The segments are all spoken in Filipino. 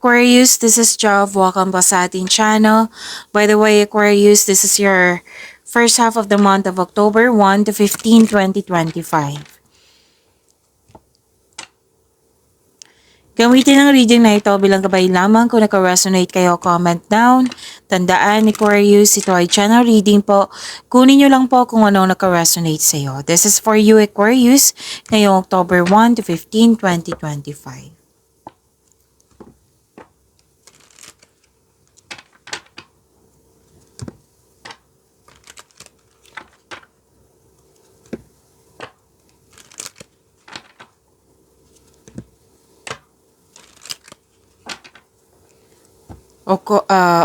Aquarius, this is Jov. Welcome po sa ating channel. By the way, Aquarius, this is your first half of the month of October 1 to 15, 2025. Gamitin ang reading na ito bilang gabay lamang. Kung naka-resonate kayo, comment down. Tandaan, Aquarius, ito ay channel reading po. Kunin nyo lang po kung anong naka-resonate sa iyo. This is for you, Aquarius, ngayong October 1 to 15, 2025.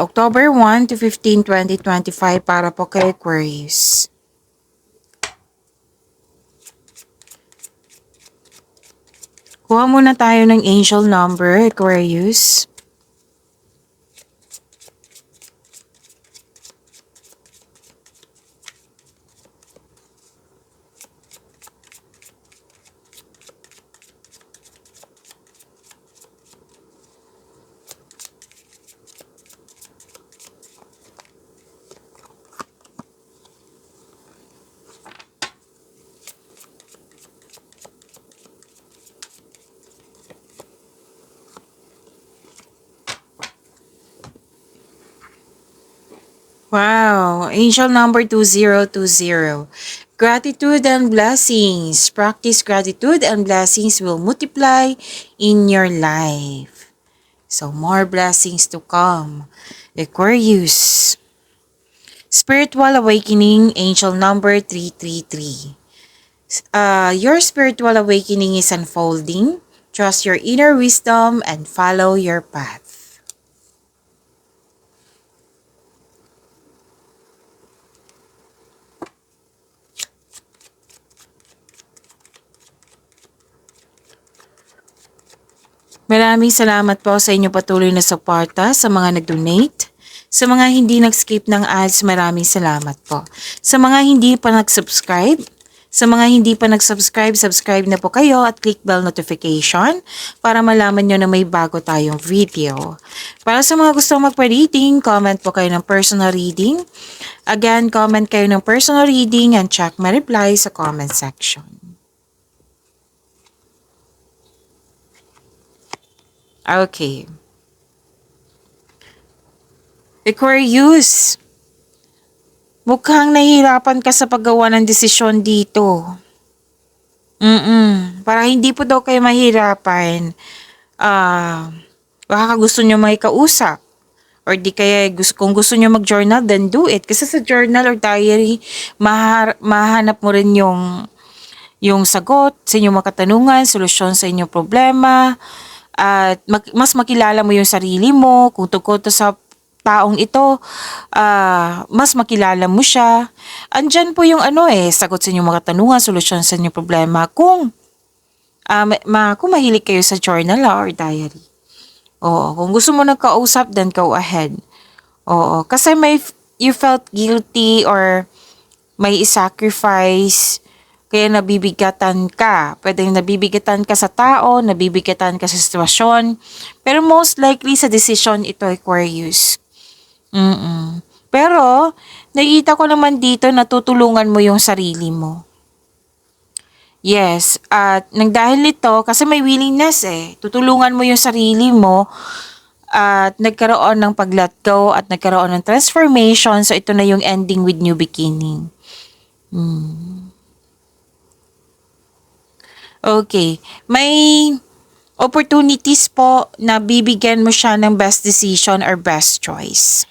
October 1 to 15, 2025 para po kay Aquarius. Kuha muna tayo ng angel number, Aquarius. Wow, angel number 2020. Gratitude and blessings. Practice gratitude and blessings will multiply in your life. So more blessings to come. Aquarius. Spiritual awakening, angel number 333. Your spiritual awakening is unfolding. Trust your inner wisdom and follow your path. Maraming salamat po sa inyong patuloy na suporta sa mga nag-donate. Sa mga hindi nag-skip ng ads, maraming salamat po. Sa mga hindi pa nag-subscribe, subscribe na po kayo at click bell notification para malaman nyo na may bago tayong video. Para sa mga gustong magpa-reading, comment po kayo ng personal reading. Again, comment kayo ng personal reading and check my reply sa comment section. Okay. Aquarius, mukhang nahihirapan ka sa paggawa ng desisyon dito. Para hindi po daw kayo mahirapan, baka gusto nyo may kausap. Or di kaya kung gusto nyo mag-journal, then do it. Kasi sa journal or diary, mahanap mo rin yung sagot sa inyong mga katanungan, solusyon sa inyong problema, at mas makilala mo yung sarili mo, kung tungkol to sa taong ito, mas makilala mo siya. Andyan po yung sagot sa inyong mga katanungan, solusyon sa inyong problema, kung mahilig kayo sa journal or diary. Oo, kung gusto mo nagkausap, then go ahead. Oo, kasi you felt guilty or may sacrifice, kaya nabibigatan ka. Pwedeng nabibigatan ka sa tao, nabibigatan ka sa sitwasyon. Pero most likely sa decision ito, Aquarius. Pero, nakita ko naman dito na tutulungan mo yung sarili mo. Yes, at nang dahil ito, kasi may willingness tutulungan mo yung sarili mo at nagkaroon ng pag-let go at nagkaroon ng transformation. So, ito na yung ending with new beginning. Okay. May opportunities po na bibigyan mo siya ng best decision or best choice.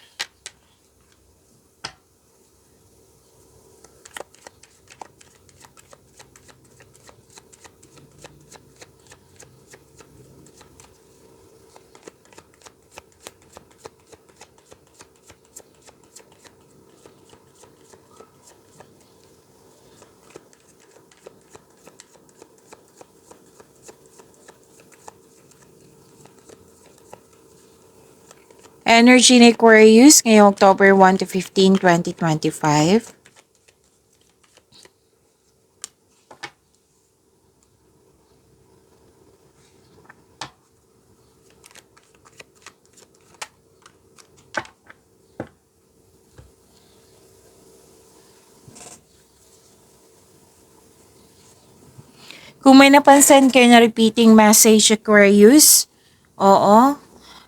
Energy ni Aquarius ngayong October 1 to 15, 2025. Kung may napansin kayo na repeating message Aquarius, oo,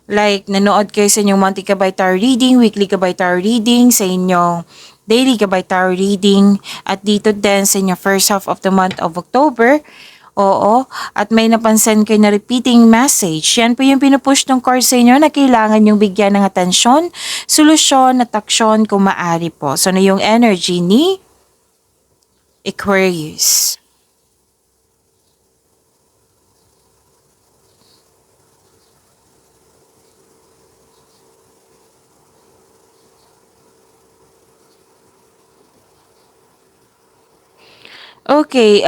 like nanood kayo sa inyong monthly Gabay Tarot reading, weekly Gabay Tarot reading, sa inyong daily Gabay Tarot reading, at dito din sa inyong first half of the month of October, oo, at may napansin kayo na repeating message, yan po yung pinupush ng card sa inyo na kailangan yung bigyan ng atensyon, solusyon at aksyon kung maaari po. So na yung energy ni Aquarius. Okay,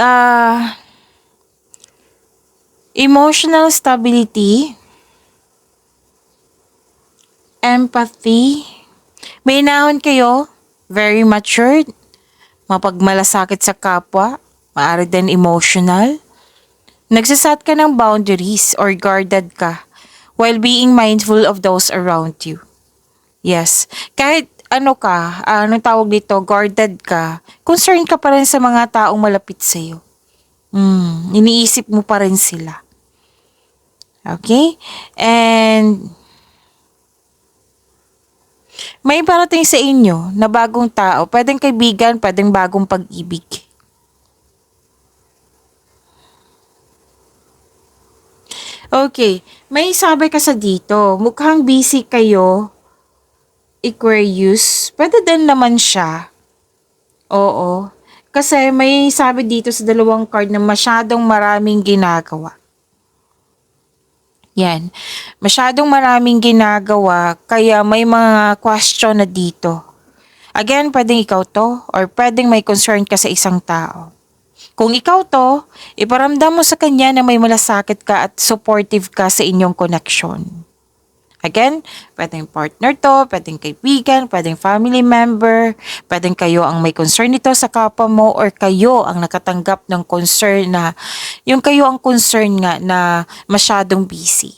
emotional stability, empathy, may nahon kayo, very matured, mapagmalasakit sa kapwa, maaari din emotional, nagsasat ka ng boundaries or guarded ka while being mindful of those around you. Yes, kahit ano ka, anong tawag dito, guarded ka, concerned ka pa rin sa mga taong malapit sa'yo. Iniisip mo pa rin sila. Okay? And may parating sa inyo na bagong tao, pwedeng kaibigan, pwedeng bagong pag-ibig. Okay, may sabi ka sa dito, mukhang busy kayo, Aquarius. Pwede din naman siya. Oo. Kasi may sabi dito sa dalawang card na masyadong maraming ginagawa. Yan. Masyadong maraming ginagawa, kaya may mga question na dito. Again, pwedeng ikaw to, or pwedeng may concern ka sa isang tao. Kung ikaw to, iparamdam mo sa kanya na may malasakit ka at supportive ka sa inyong connection. Again, pwedeng partner to, pwedeng kaibigan, pwedeng family member, pwedeng kayo ang may concern nito sa kapwa mo, or kayo ang nakatanggap ng concern na, yung kayo ang concern nga na masyadong busy.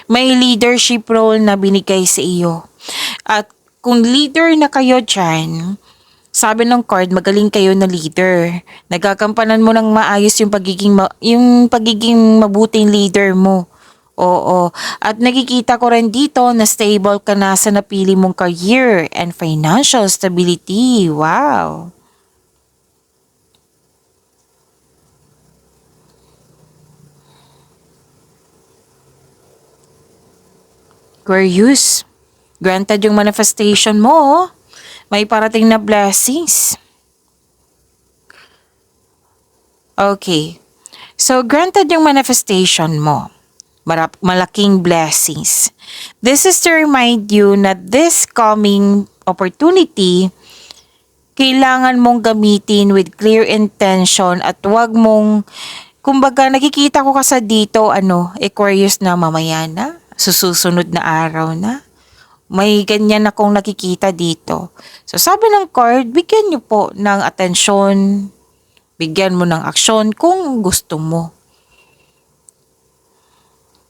May leadership role na binigay sa iyo. At kung leader na kayo dyan, sabi ng card, magaling kayo na leader. Nagkakampanan mo ng maayos yung pagiging mabuting leader mo. Oo. At nakikita ko rin dito na stable ka na sa napili mong career and financial stability. Wow. Aquarius, granted yung manifestation mo, oh. May parating na blessings. Okay. So, granted yung manifestation mo. Malaking blessings. This is to remind you na this coming opportunity, kailangan mong gamitin with clear intention at wag mong, kumbaga nakikita ko kasi dito, Aquarius na mamaya na, susunod na araw na. May ganyan akong nakikita dito. So sabi ng card, bigyan niyo po ng atensyon, bigyan mo ng aksyon kung gusto mo.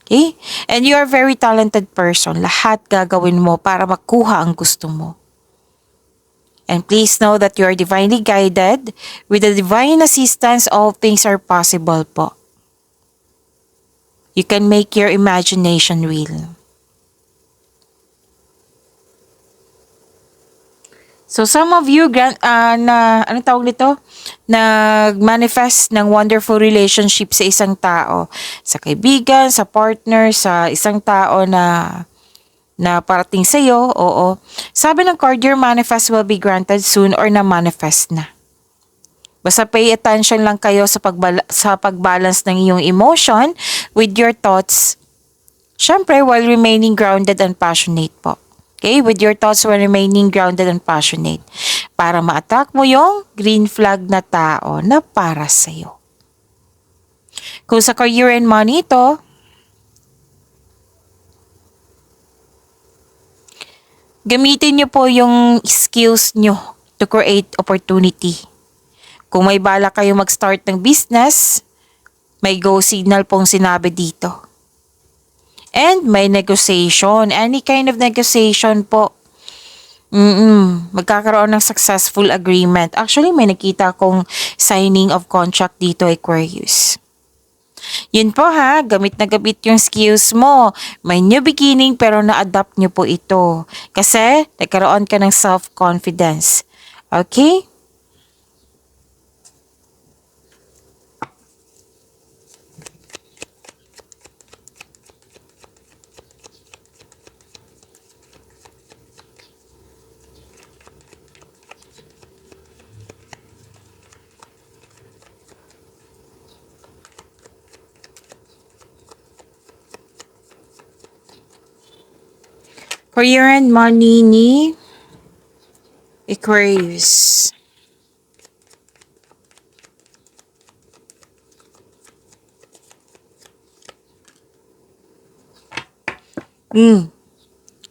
Okay? And you are a very talented person. Lahat gagawin mo para makuha ang gusto mo. And please know that you are divinely guided. With the divine assistance, all things are possible po. You can make your imagination real. So some of you nag-manifest ng wonderful relationship sa isang tao, sa kaibigan, sa partner, sa isang tao na parating sa iyo. Oo. Sabi ng card, your manifest will be granted soon or na-manifest na. Basta pay attention lang kayo sa pagbalance ng iyong emotion with your thoughts. Syempre, while remaining grounded and passionate po. Okay, with your thoughts while remaining grounded and passionate. Para ma-attract mo yung green flag na tao na para sa'yo. Kung sa career and money ito, gamitin nyo po yung skills nyo to create opportunity. Kung may bala kayo mag-start ng business, may go signal pong sinabi dito. And may negotiation. Any kind of negotiation po. Magkakaroon ng successful agreement. Actually, may nakita akong signing of contract dito, Aquarius. Yun po ha, gamit na gamit yung skills mo. May new beginning pero na-adapt nyo po ito. Kasi nagkaroon ka ng self-confidence. Okay? Career and money ni Aquarius.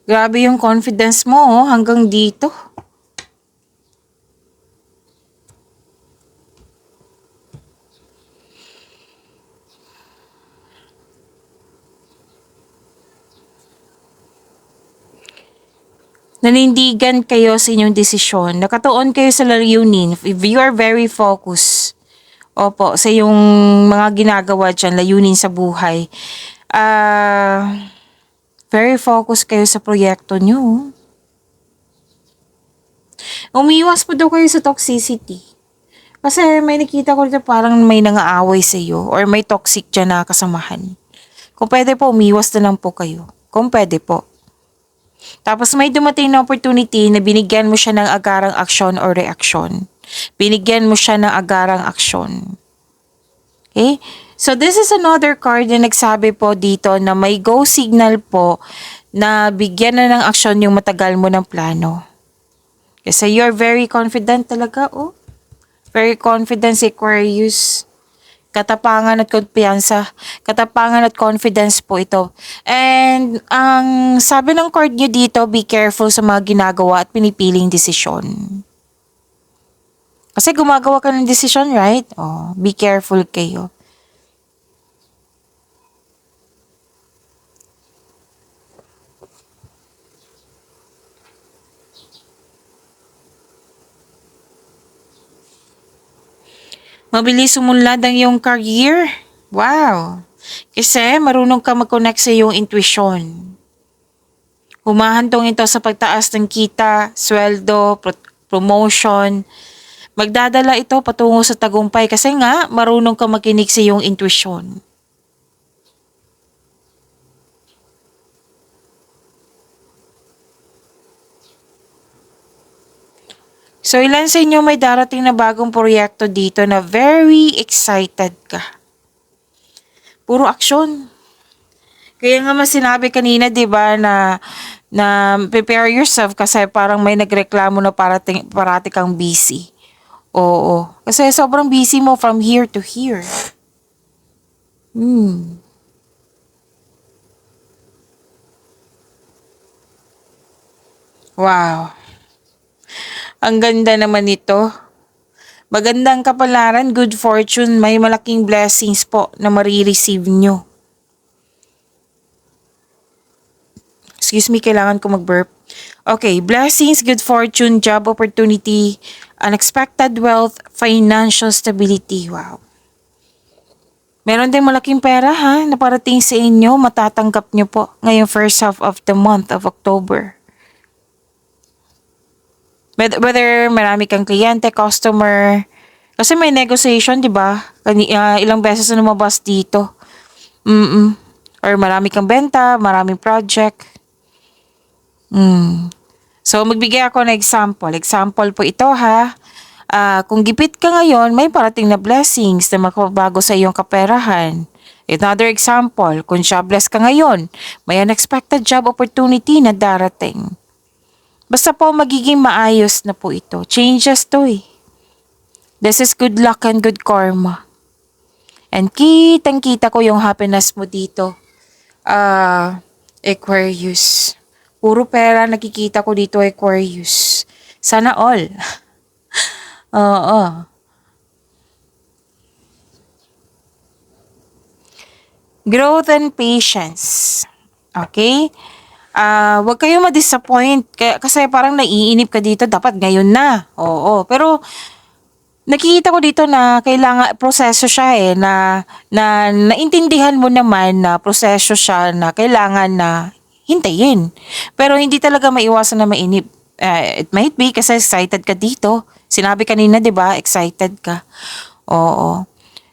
Grabe yung confidence mo hanggang dito. Nanindigan kayo sa inyong desisyon. Nakatuon kayo sa layunin. If you are very focused, opo, sa yung mga ginagawa dyan, layunin sa buhay. Very focused kayo sa proyekto nyo. Umiwas po daw kayo sa toxicity. Kasi may nakita ko dito parang may nangaaway sa iyo or may toxic dyan na kasamahan. Kung pwede po, umiwas na lang po kayo. Kung pwede po. Tapos may dumating na opportunity na binigyan mo siya ng agarang aksyon o reaksyon. Binigyan mo siya ng agarang aksyon. Okay? So this is another card na nagsabi po dito na may go signal po na bigyan na ng aksyon yung matagal mo ng plano. Kasi you're very confident talaga, oh. Very confident si Aquarius. Katapangan at kumpiyansa. Katapangan at confidence po ito. And ang sabi ng card nyo dito, be careful sa mga ginagawa at pinipiling desisyon. Kasi gumagawa ka ng desisyon, right? Oh, be careful kayo. Mabilis sumunlad ang iyong career. Wow! Kasi marunong ka mag-connect sa iyong intuition. Humahantong ito sa pagtaas ng kita, sweldo, promotion. Magdadala ito patungo sa tagumpay kasi nga marunong ka makinig sa iyong intuition. So ilan sa inyo may darating na bagong proyekto dito na very excited ka? Puro aksyon. Kaya nga mas sinabi kanina, 'di ba, na prepare yourself kasi parang may nagreklamo na parati kang busy. Oo. Kasi sobrang busy mo from here to here. Wow. Ang ganda naman nito. Magandang kapalaran, good fortune, may malaking blessings po na marireceive nyo. Excuse me, kailangan ko mag-burp. Okay, blessings, good fortune, job opportunity, unexpected wealth, financial stability. Wow. Meron din malaking pera ha, na parating sa inyo, matatanggap nyo po ngayong first half of the month of October. Whether marami kang kliyente, customer, kasi may negotiation, di ba? Ilang beses na lumabas dito. Or marami kang benta, maraming project. So, magbigay ako ng example. Example po ito ha. Kung gipit ka ngayon, may parating na blessings na makabago sa iyong kaperahan. Another example, kung jobless ka ngayon, may unexpected job opportunity na darating. Basta po magiging maayos na po ito. Changes to eh. This is good luck and good karma. And kitang-kita ko yung happiness mo dito. Aquarius. Puro pera nakikita ko dito, Aquarius. Sana all. Oo. Growth and patience. Okay? Wag kayong ma-disappoint. Kasi parang naiinip ka dito, dapat ngayon na. Oo, pero nakikita ko dito na kailangan proseso siya na naintindihan mo naman na proseso siya na kailangan na hintayin. Pero hindi talaga maiwasan na mainip. It might be kasi excited ka dito. Sinabi kanina, 'di ba? Excited ka. Oo.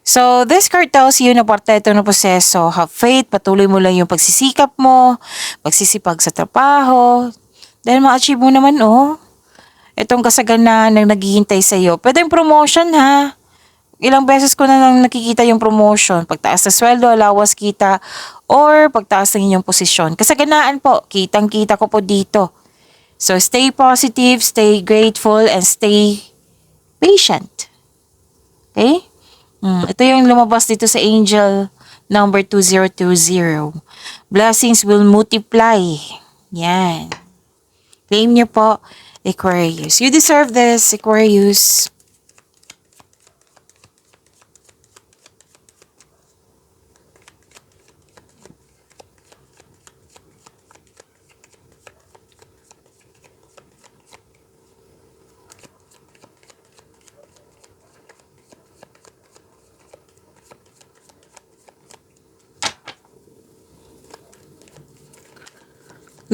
So, this card tells you na parte ito ng proseso. Have faith, patuloy mo lang yung pagsisikap mo, pagsisipag sa trabaho. Dahil ma-achieve mo naman, oh. Itong kasaganaan ng naghihintay sa'yo. Pwedeng promotion, ha? Ilang beses ko na nang nakikita yung promotion. Pagtaas na sweldo, allowance kita, or pagtaas ng inyong posisyon. Kasaganaan po, kitang-kita ko po dito. So, stay positive, stay grateful, and stay patient. Okay? Ito yung lumabas dito sa angel number 2020. Blessings will multiply. Yan. Claim niyo po, Aquarius. You deserve this, Aquarius.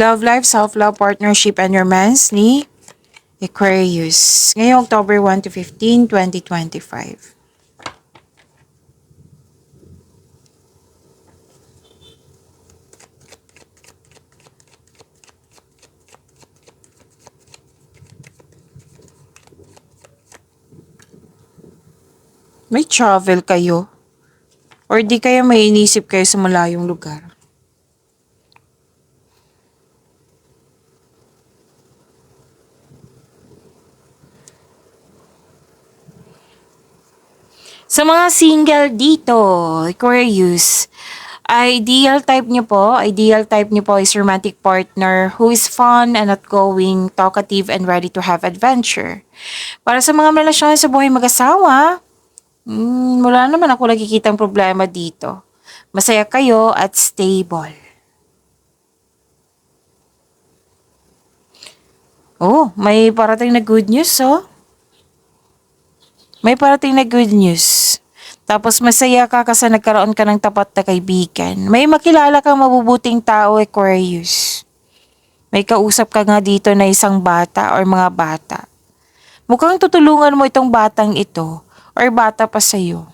Love life, self-love, partnership, and romance ni Aquarius. Ngayong October 1 to 15, 2025. May travel kayo? Or di kaya may inisip kayo sa malayong lugar? Sa mga single dito, Aquarius, ideal type niyo po is romantic partner who is fun and outgoing, talkative, and ready to have adventure. Para sa mga relasyon sa buhay mag-asawa, wala naman ako nakikitang problema dito. Masaya kayo at stable. Oh, may parating na good news, oh. May parating na good news. Tapos masaya ka kasi nagkaroon ka ng tapat na kaibigan. May makilala kang mabubuting tao, Aquarius. May kausap ka nga dito na isang bata or mga bata. Mukhang tutulungan mo itong batang ito or bata pa sa'yo.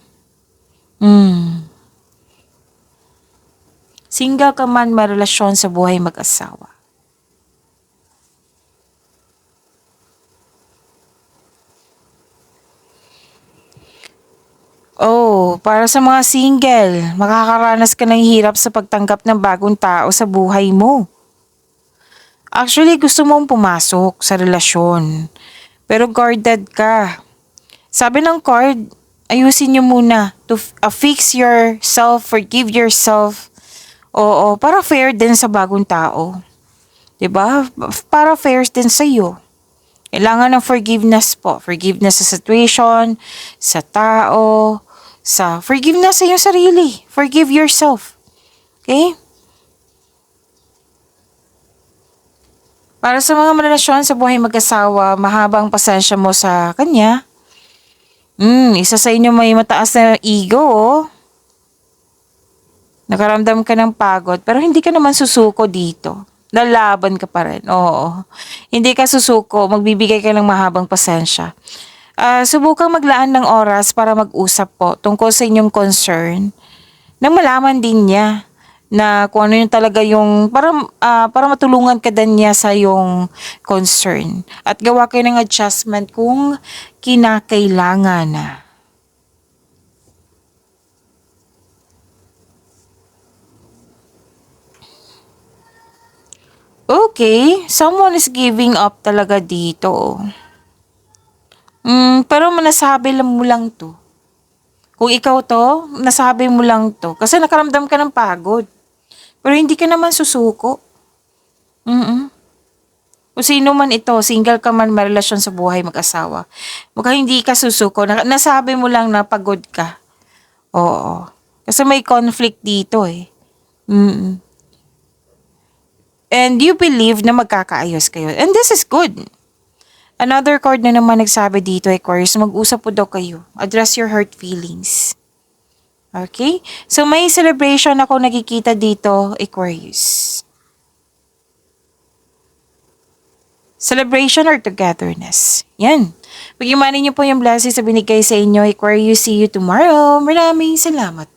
Single ka man, may relasyon sa buhay mag-asawa. Oh, para sa mga single, makakaranas ka ng hirap sa pagtanggap ng bagong tao sa buhay mo. Actually, gusto mong pumasok sa relasyon, pero guarded ka. Sabi ng card, ayusin niyo muna to fix yourself, forgive yourself. Oo, para fair din sa bagong tao. 'Di ba? Para fair din sa iyo. Kailangan ng forgiveness po. Forgiveness sa situation, sa tao, sa forgiveness sa iyong sarili. Forgive yourself. Okay? Para sa mga relasyon sa buhay mag-asawa, mahabang pasensya mo sa kanya. Isa sa inyo may mataas na ego, oh. Nakaramdam ka ng pagod, pero hindi ka naman susuko dito. Lalaban ka pa rin, oo. Hindi ka susuko, magbibigay ka ng mahabang pasensya. Subukang maglaan ng oras para mag-usap po tungkol sa inyong concern. Nang malaman din niya na kung ano yung talaga yung para matulungan ka din niya sa yung concern. At gawa kayo ng adjustment kung kinakailangan na. Okay, someone is giving up talaga dito. Pero nasabi lang mo lang to. Kung ikaw to, nasabi mo lang to. Kasi nakaramdam ka ng pagod. Pero hindi ka naman susuko. Kung sino man ito, single ka man, may relasyon sa buhay mag-asawa. Mukhang hindi ka susuko. Nasabi mo lang na pagod ka. Oo. Kasi may conflict dito eh. And you believe na magkakaayos kayo. And this is good. Another card na naman nagsabi dito, Aquarius, mag-usap po daw kayo. Address your hurt feelings. Okay? So may celebration ako nakikita dito, Aquarius. Celebration or togetherness. Yan. Pag-imanin niyo po yung blessings na binigay sa inyo, Aquarius. See you tomorrow. Maraming salamat po.